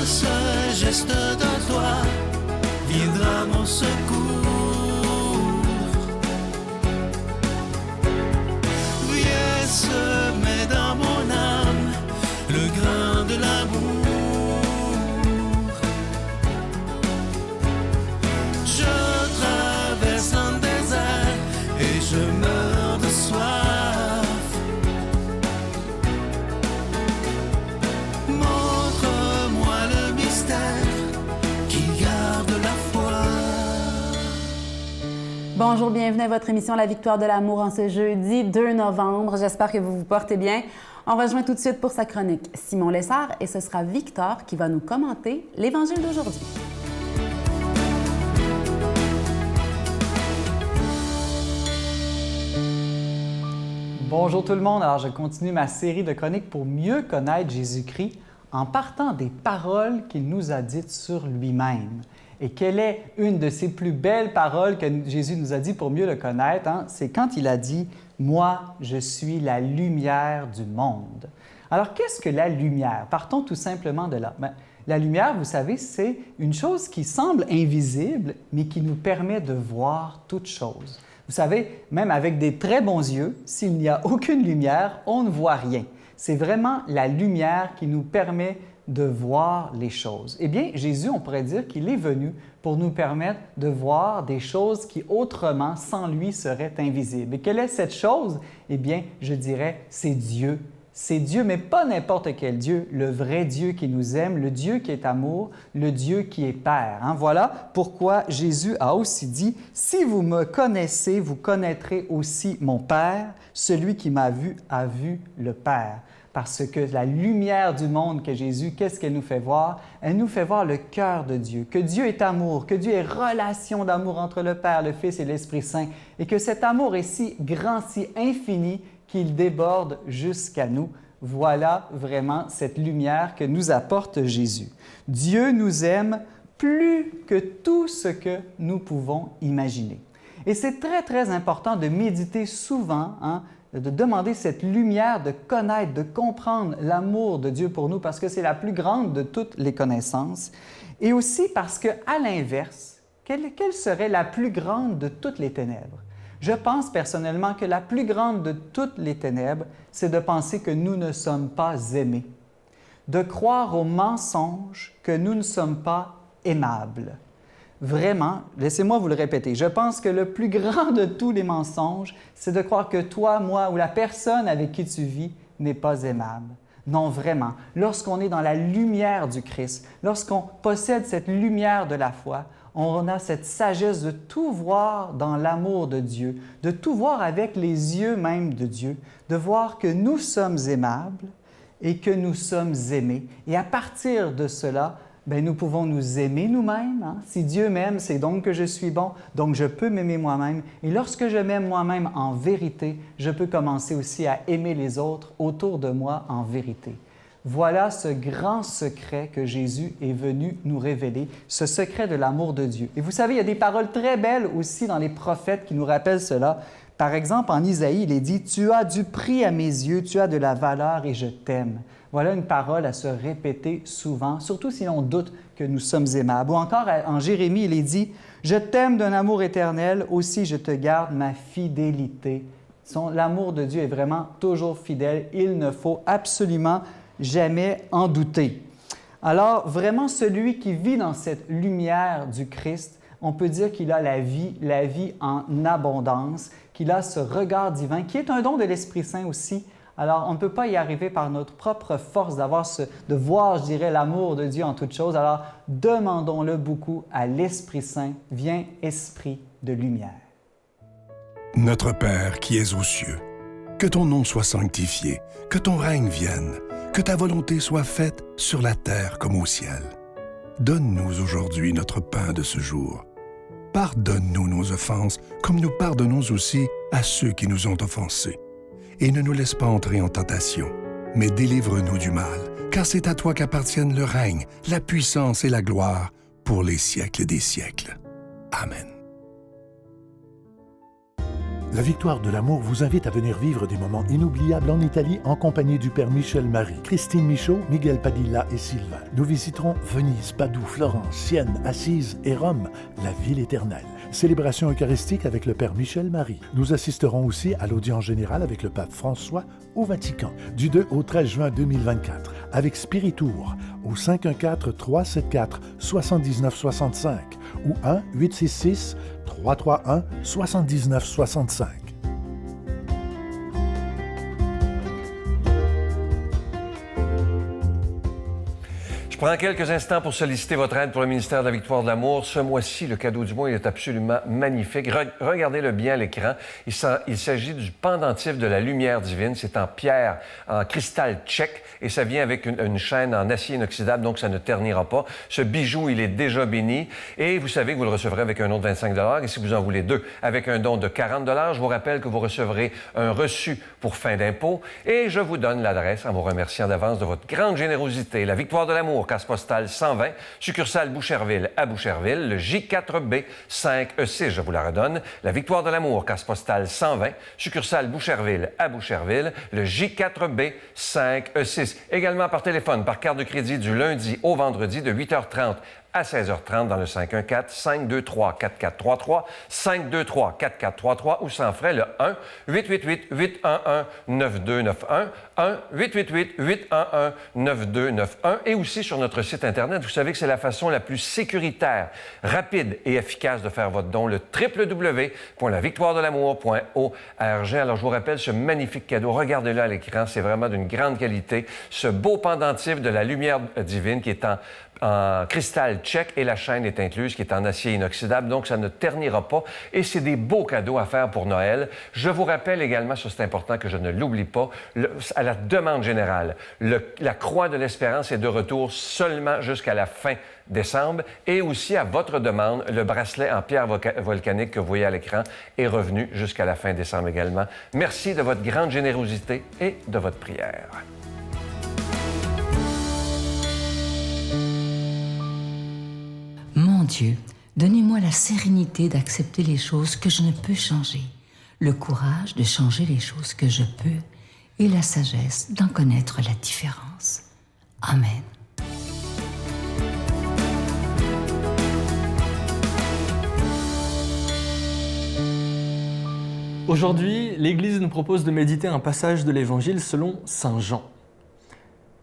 ce geste de toi viendra mon secours. Viens semer dans mon âme le grain de l'amour. Je traverse un désert et je meurs de soif. Montre-moi le mystère qui garde la foi. Bonjour, bienvenue à votre émission La Victoire de l'amour en ce jeudi 2 novembre. J'espère que vous vous portez bien. On rejoint tout de suite pour sa chronique Simon Lessard et ce sera Victor qui va nous commenter l'Évangile d'aujourd'hui. Bonjour tout le monde, alors je continue ma série de chroniques pour mieux connaître Jésus-Christ en partant des paroles qu'il nous a dites sur lui-même. Et quelle est une de ces plus belles paroles que Jésus nous a dit pour mieux le connaître? C'est quand il a dit « Moi, je suis la lumière du monde ». Alors, qu'est-ce que la lumière? Partons tout simplement de là. La lumière, vous savez, c'est une chose qui semble invisible, mais qui nous permet de voir toutes choses. Vous savez, même avec des très bons yeux, s'il n'y a aucune lumière, on ne voit rien. C'est vraiment la lumière qui nous permet de voir les choses. Eh bien, Jésus, on pourrait dire qu'il est venu pour nous permettre de voir des choses qui autrement, sans lui, seraient invisibles. Et quelle est cette chose? Eh bien, je dirais, c'est Dieu. C'est Dieu, mais pas n'importe quel Dieu, le vrai Dieu qui nous aime, le Dieu qui est amour, le Dieu qui est Père. Voilà pourquoi Jésus a aussi dit, « Si vous me connaissez, vous connaîtrez aussi mon Père. Celui qui m'a vu a vu le Père. » Parce que la lumière du monde qu'est Jésus, qu'est-ce qu'elle nous fait voir? Elle nous fait voir le cœur de Dieu, que Dieu est amour, que Dieu est relation d'amour entre le Père, le Fils et l'Esprit Saint, et que cet amour est si grand, si infini, qu'il déborde jusqu'à nous. Voilà vraiment cette lumière que nous apporte Jésus. Dieu nous aime plus que tout ce que nous pouvons imaginer. Et c'est très, très important de méditer souvent, de demander cette lumière, de connaître, de comprendre l'amour de Dieu pour nous, parce que c'est la plus grande de toutes les connaissances. Et aussi parce qu'à l'inverse, quelle serait la plus grande de toutes les ténèbres? Je pense personnellement que la plus grande de toutes les ténèbres, c'est de penser que nous ne sommes pas aimés, de croire au mensonge que nous ne sommes pas aimables. Vraiment, laissez-moi vous le répéter, je pense que le plus grand de tous les mensonges, c'est de croire que toi, moi ou la personne avec qui tu vis n'est pas aimable. Non, vraiment, lorsqu'on est dans la lumière du Christ, lorsqu'on possède cette lumière de la foi, on a cette sagesse de tout voir dans l'amour de Dieu, de tout voir avec les yeux même de Dieu, de voir que nous sommes aimables et que nous sommes aimés. Et à partir de cela, nous pouvons nous aimer nous-mêmes. Si Dieu m'aime, c'est donc que je suis bon, donc je peux m'aimer moi-même. Et lorsque je m'aime moi-même en vérité, je peux commencer aussi à aimer les autres autour de moi en vérité. Voilà ce grand secret que Jésus est venu nous révéler, ce secret de l'amour de Dieu. Et vous savez, il y a des paroles très belles aussi dans les prophètes qui nous rappellent cela. Par exemple, en Isaïe, il est dit « Tu as du prix à mes yeux, tu as de la valeur et je t'aime ». Voilà une parole à se répéter souvent, surtout si l'on doute que nous sommes aimables. Ou encore, en Jérémie, il est dit « Je t'aime d'un amour éternel, aussi je te garde ma fidélité ». L'amour de Dieu est vraiment toujours fidèle. Il ne faut absolument jamais en douter. Alors, vraiment, celui qui vit dans cette lumière du Christ, on peut dire qu'il a la vie en abondance, qu'il a ce regard divin, qui est un don de l'Esprit Saint aussi. Alors, on ne peut pas y arriver par notre propre force de voir, je dirais, l'amour de Dieu en toutes choses. Alors, demandons-le beaucoup à l'Esprit Saint. Viens, Esprit de lumière. Notre Père qui es aux cieux, que ton nom soit sanctifié, que ton règne vienne, que ta volonté soit faite sur la terre comme au ciel. Donne-nous aujourd'hui notre pain de ce jour. Pardonne-nous nos offenses, comme nous pardonnons aussi à ceux qui nous ont offensés. Et ne nous laisse pas entrer en tentation, mais délivre-nous du mal, car c'est à toi qu'appartiennent le règne, la puissance et la gloire pour les siècles des siècles. Amen. La Victoire de l'amour vous invite à venir vivre des moments inoubliables en Italie en compagnie du Père Michel Marie, Christine Michaud, Miguel Padilla et Sylvain. Nous visiterons Venise, Padoue, Florence, Sienne, Assise et Rome, la ville éternelle. Célébration eucharistique avec le Père Michel Marie. Nous assisterons aussi à l'audience générale avec le Pape François au Vatican, du 2 au 13 juin 2024, avec Spiritour au 514-374-7965 ou 1-866-331-7965. Je prends quelques instants pour solliciter votre aide pour le ministère de la Victoire de l'Amour. Ce mois-ci, le cadeau du mois il est absolument magnifique. Regardez-le bien à l'écran. Il s'agit du pendentif de la lumière divine. C'est en pierre, en cristal tchèque, et ça vient avec une chaîne en acier inoxydable, donc ça ne ternira pas. Ce bijou, il est déjà béni, et vous savez que vous le recevrez avec un don de 25 $, et si vous en voulez deux, avec un don de 40 $. Je vous rappelle que vous recevrez un reçu pour fin d'impôt, et je vous donne l'adresse en vous remerciant d'avance de votre grande générosité. La Victoire de l'Amour, case postale 120, succursale Boucherville à Boucherville, le J4B 5E6, je vous la redonne. La Victoire de l'Amour, case postale 120, succursale Boucherville à Boucherville, le J4B 5E6. Également par téléphone, par carte de crédit du lundi au vendredi de 8h30 à 16h30 dans le 514-523-4433, 523-4433 ou sans frais le 1-888-811-9291, 1-888-811-9291 et aussi sur notre site Internet. Vous savez que c'est la façon la plus sécuritaire, rapide et efficace de faire votre don, le www.lavictoiredelamour.org. Alors, je vous rappelle ce magnifique cadeau. Regardez-le à l'écran, c'est vraiment d'une grande qualité. Ce beau pendentif de la lumière divine qui est en cristal tchèque et la chaîne est incluse qui est en acier inoxydable, donc ça ne ternira pas et c'est des beaux cadeaux à faire pour Noël. Je vous rappelle également, ça c'est important que je ne l'oublie pas, à la demande générale, la Croix de l'Espérance est de retour seulement jusqu'à la fin décembre et aussi à votre demande, le bracelet en pierre volcanique que vous voyez à l'écran est revenu jusqu'à la fin décembre également. Merci de votre grande générosité et de votre prière. Mon Dieu, donnez-moi la sérénité d'accepter les choses que je ne peux changer, le courage de changer les choses que je peux et la sagesse d'en connaître la différence. Amen. Aujourd'hui, l'Église nous propose de méditer un passage de l'Évangile selon saint Jean.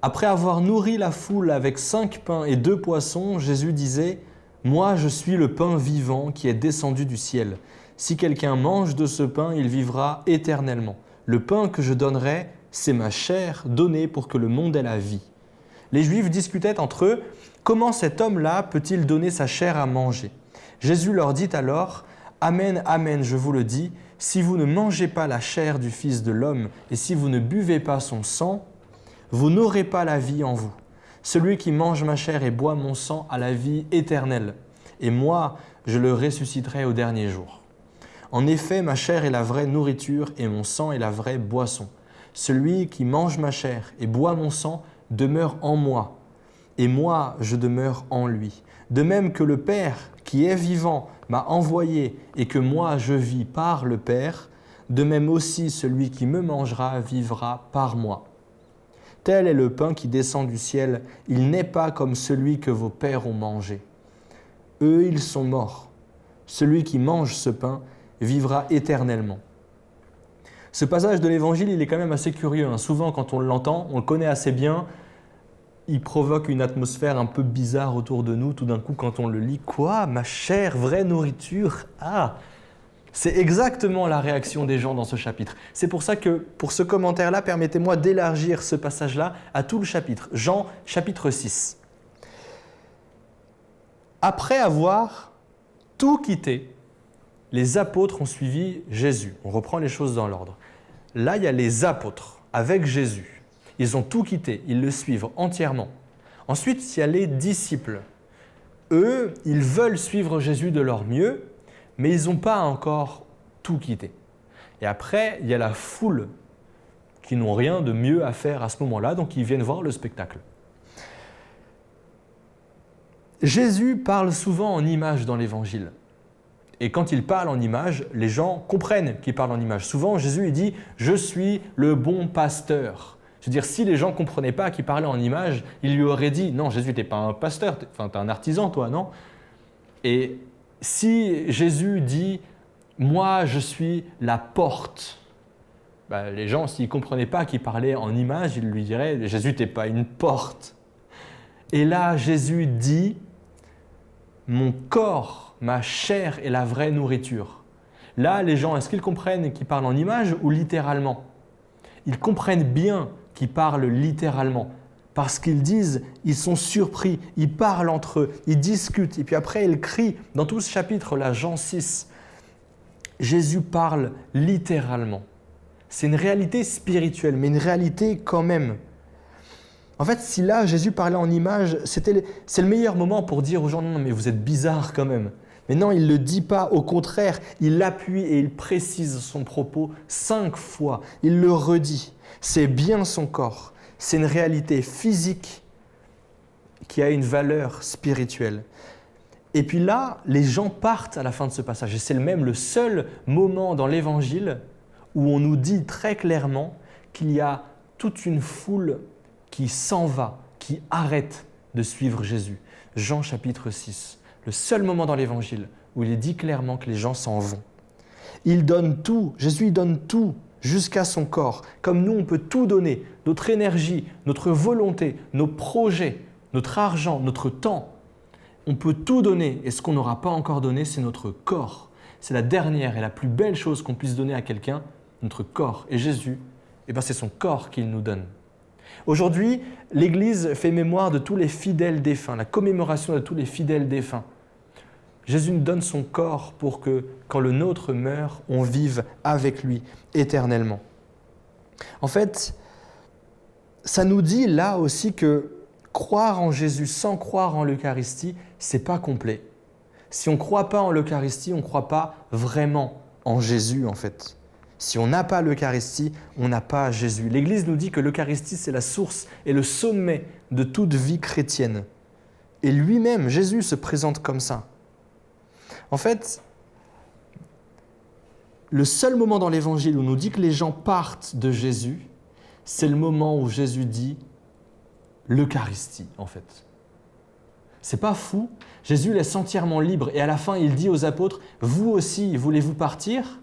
Après avoir nourri la foule avec 5 pains et 2 poissons, Jésus disait « Moi, je suis le pain vivant qui est descendu du ciel. Si quelqu'un mange de ce pain, il vivra éternellement. Le pain que je donnerai, c'est ma chair donnée pour que le monde ait la vie. » Les Juifs discutaient entre eux « Comment cet homme-là peut-il donner sa chair à manger ?» Jésus leur dit alors « Amen, amen, je vous le dis, si vous ne mangez pas la chair du Fils de l'homme et si vous ne buvez pas son sang, vous n'aurez pas la vie en vous. Celui qui mange ma chair et boit mon sang a la vie éternelle, et moi, je le ressusciterai au dernier jour. En effet, ma chair est la vraie nourriture et mon sang est la vraie boisson. Celui qui mange ma chair et boit mon sang demeure en moi, et moi, je demeure en lui. De même que le Père, qui est vivant, m'a envoyé et que moi, je vis par le Père, de même aussi celui qui me mangera vivra par moi. Tel est le pain qui descend du ciel, il n'est pas comme celui que vos pères ont mangé. Eux, ils sont morts. Celui qui mange ce pain vivra éternellement. Ce passage de l'Évangile, il est quand même assez curieux. Souvent, quand on l'entend, on le connaît assez bien, il provoque une atmosphère un peu bizarre autour de nous. Tout d'un coup, quand on le lit, « Quoi ? Ma chair, vraie nourriture ? Ah !» C'est exactement la réaction des gens dans ce chapitre. C'est pour ça que, pour ce commentaire-là, permettez-moi d'élargir ce passage-là à tout le chapitre. Jean, chapitre 6. Après avoir tout quitté, les apôtres ont suivi Jésus. On reprend les choses dans l'ordre. Là, il y a les apôtres avec Jésus. Ils ont tout quitté, ils le suivent entièrement. Ensuite, il y a les disciples. Eux, ils veulent suivre Jésus de leur mieux, mais ils n'ont pas encore tout quitté. Et après, il y a la foule qui n'ont rien de mieux à faire à ce moment-là, donc ils viennent voir le spectacle. Jésus parle souvent en images dans l'Évangile. Et quand il parle en image, les gens comprennent qu'il parle en image. Souvent, Jésus il dit « Je suis le bon pasteur ». Je veux dire, si les gens ne comprenaient pas qu'il parlait en image, il lui aurait dit « Non, Jésus, tu n'es pas un pasteur, tu es un artisan, toi, non ?» Et si Jésus dit « Moi, je suis la porte », les gens, s'ils ne comprenaient pas qu'il parlait en image, ils lui diraient « Jésus, tu n'es pas une porte ». Et là, Jésus dit « Mon corps ». Ma chair est la vraie nourriture. Là, les gens, est-ce qu'ils comprennent qu'il parle en image ou littéralement? Ils comprennent bien qu'il parle littéralement parce qu'ils disent, ils sont surpris, ils parlent entre eux, ils discutent et puis après ils crient. Dans tout ce chapitre-là, Jean 6, Jésus parle littéralement. C'est une réalité spirituelle, mais une réalité quand même. En fait, si là, Jésus parlait en image, c'est le meilleur moment pour dire aux gens « Non, mais vous êtes bizarres quand même ». Mais non, il ne le dit pas, au contraire, il appuie et il précise son propos 5 fois. Il le redit. C'est bien son corps. C'est une réalité physique qui a une valeur spirituelle. Et puis là, les gens partent à la fin de ce passage. Et c'est même le seul moment dans l'Évangile où on nous dit très clairement qu'il y a toute une foule qui s'en va, qui arrête de suivre Jésus. Jean chapitre 6. Le seul moment dans l'Évangile où il est dit clairement que les gens s'en vont. Il donne tout, Jésus il donne tout jusqu'à son corps. Comme nous, on peut tout donner, notre énergie, notre volonté, nos projets, notre argent, notre temps. On peut tout donner et ce qu'on n'aura pas encore donné, c'est notre corps. C'est la dernière et la plus belle chose qu'on puisse donner à quelqu'un, notre corps. Et Jésus, c'est son corps qu'il nous donne. Aujourd'hui, l'Église fait mémoire de tous les fidèles défunts, la commémoration de tous les fidèles défunts. Jésus nous donne son corps pour que, quand le nôtre meurt, on vive avec lui éternellement. En fait, ça nous dit là aussi que croire en Jésus sans croire en l'Eucharistie, c'est pas complet. Si on ne croit pas en l'Eucharistie, on ne croit pas vraiment en Jésus en fait. Si on n'a pas l'Eucharistie, on n'a pas Jésus. L'Église nous dit que l'Eucharistie, c'est la source et le sommet de toute vie chrétienne. Et lui-même, Jésus, se présente comme ça. En fait, le seul moment dans l'Évangile où on nous dit que les gens partent de Jésus, c'est le moment où Jésus dit l'Eucharistie, en fait. C'est pas fou. Jésus laisse entièrement libre et à la fin, il dit aux apôtres, « Vous aussi, voulez-vous partir ?»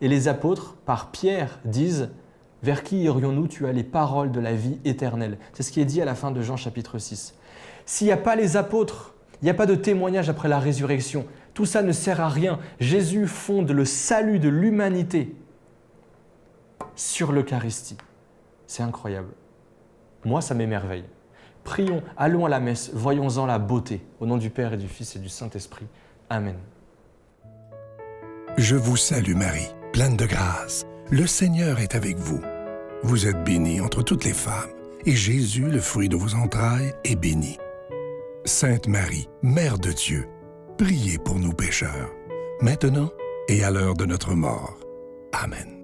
Et les apôtres, par Pierre, disent « Vers qui irions-nous? Tu as les paroles de la vie éternelle. » C'est ce qui est dit à la fin de Jean chapitre 6. S'il n'y a pas les apôtres, il n'y a pas de témoignage après la résurrection. Tout ça ne sert à rien. Jésus fonde le salut de l'humanité sur l'Eucharistie. C'est incroyable. Moi, ça m'émerveille. Prions, allons à la messe, voyons-en la beauté. Au nom du Père et du Fils et du Saint-Esprit. Amen. Je vous salue Marie, pleine de grâce. Le Seigneur est avec vous. Vous êtes bénie entre toutes les femmes, et Jésus, le fruit de vos entrailles, est béni. Sainte Marie, Mère de Dieu, priez pour nous pécheurs, maintenant et à l'heure de notre mort. Amen.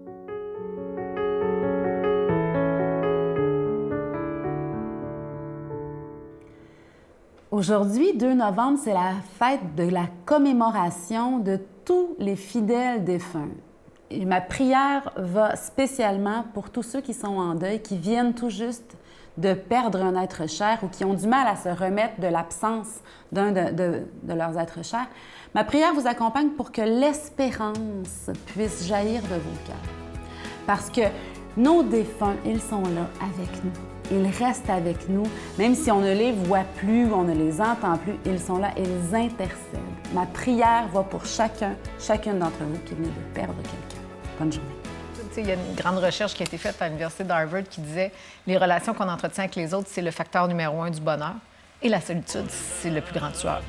Aujourd'hui, 2 novembre, c'est la fête de la commémoration de tous les fidèles défunts. Et ma prière va spécialement pour tous ceux qui sont en deuil, qui viennent tout juste de perdre un être cher ou qui ont du mal à se remettre de l'absence d'un de leurs êtres chers. Ma prière vous accompagne pour que l'espérance puisse jaillir de vos cœurs. Parce que nos défunts, ils sont là avec nous. Ils restent avec nous, même si on ne les voit plus, on ne les entend plus, ils sont là et ils intercèdent. Ma prière va pour chacune d'entre vous qui venez de perdre quelqu'un. Bonne journée. Il y a une grande recherche qui a été faite à l'Université d'Harvard qui disait les relations qu'on entretient avec les autres, c'est le facteur numéro 1 du bonheur. Et la solitude, c'est le plus grand tueur.